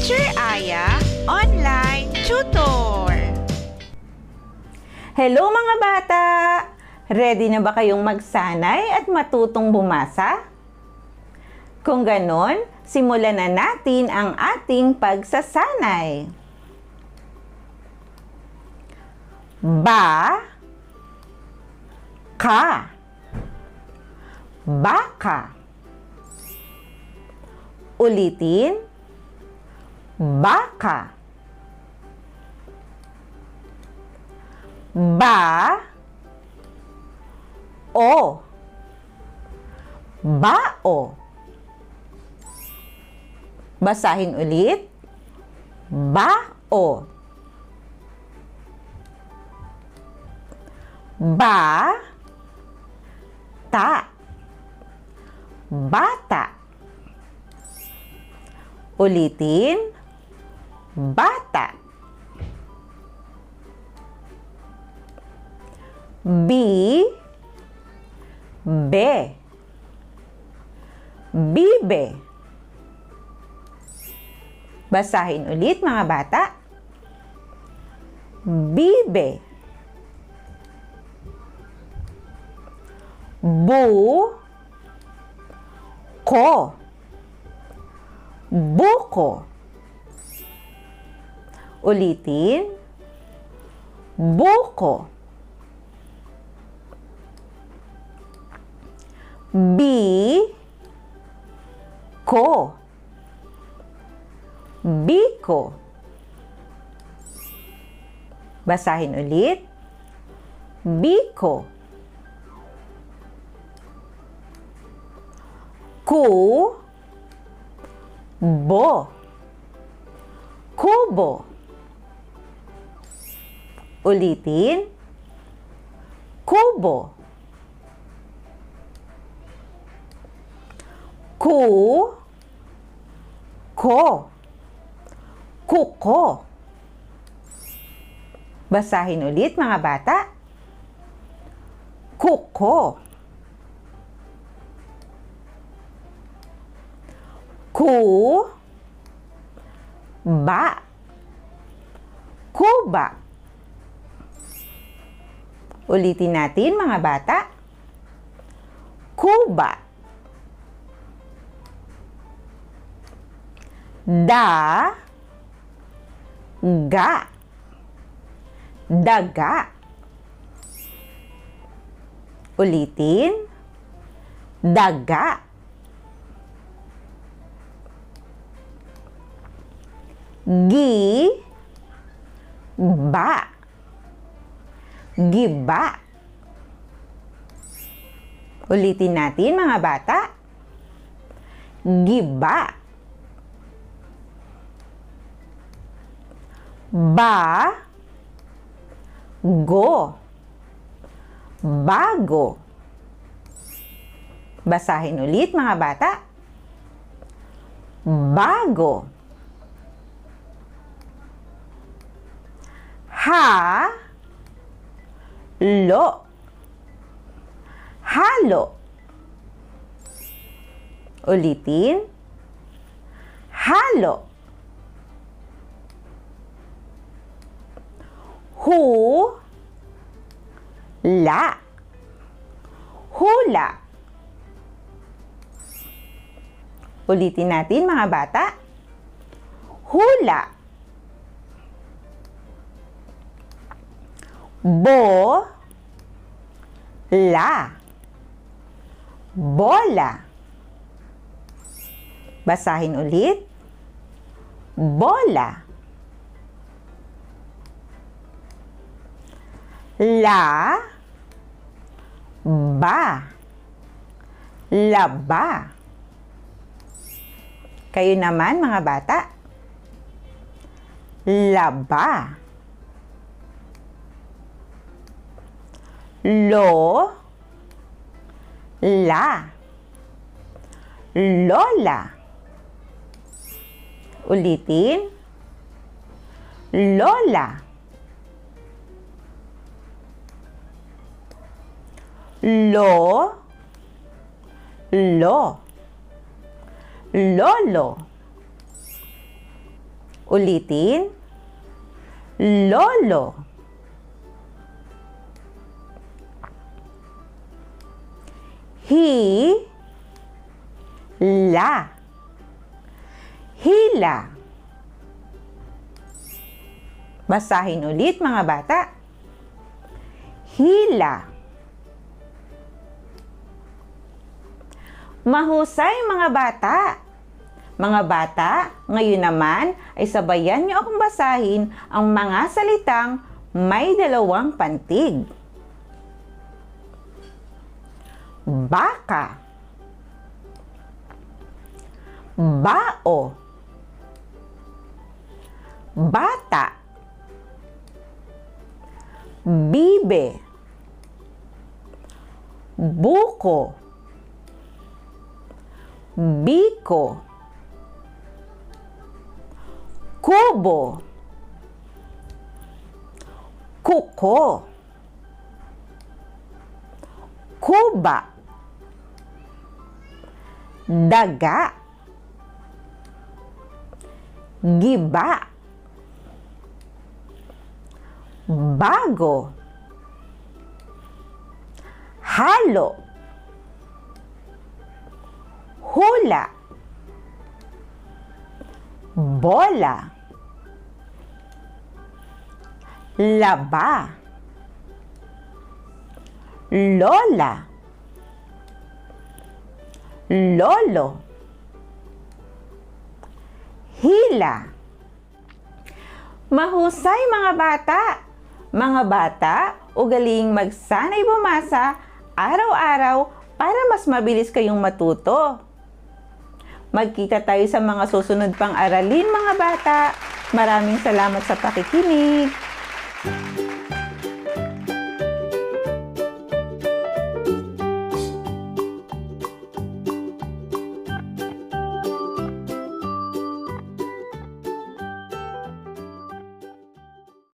Teacher Aya Online Tutor. Hello mga bata! Ready na ba kayong magsanay at matutong bumasa? Kung ganon, simulan na natin ang ating pagsasanay. Ba, ka, baka. Ulitin, baka. Ba, o, bao. Basahin ulit, bao. Ba, ta, bata. Ulitin, bata. Bi, be, bibe. Basahin ulit mga bata. Bibe. Bu, ko, buko. Ulitin, buko. Bi, ko, biko. Basahin ulit, biko. Ku, bo, kubo. Ulitin, kubo. Ku, ko, kuko. Basahin ulit mga bata. Kuko. Ku, ba, kuba. Ulitin natin mga bata. Kuba. Da, ga, daga. Ulitin, daga. Gi, ba, giba. Ulitin natin mga bata. Giba. Ba, go, bago. Basahin ulit mga bata. Bago. Ha, lo, halo. Ulitin, halo. Hu, la, hula. Ulitin natin mga bata. Hula. Bo, la, bola. Basahin ulit. Bola. La, ba, laba. Kayo naman mga bata. Laba. Lo, la, lola. Ulitin, lola. Lo, lo, lolo. Ulitin. Lolo. Hila. Hila. Basahin ulit mga bata. Hila. Mahusay mga bata. Mga bata, ngayon naman ay sabayan niyo akong basahin ang mga salitang may dalawang pantig. Baka. Bao. Bata. Bibe. Buko. Biko. Kubo. Kuko. Kuba. Daga. Giba. Bago. Halo. Hula. Bola. Laba. Lola. Lolo. Hila. Mahusay mga bata! Mga bata, ugaling magsanay bumasa araw-araw para mas mabilis kayong matuto. Magkita tayo sa mga susunod pang aralin mga bata. Maraming salamat sa pakikinig.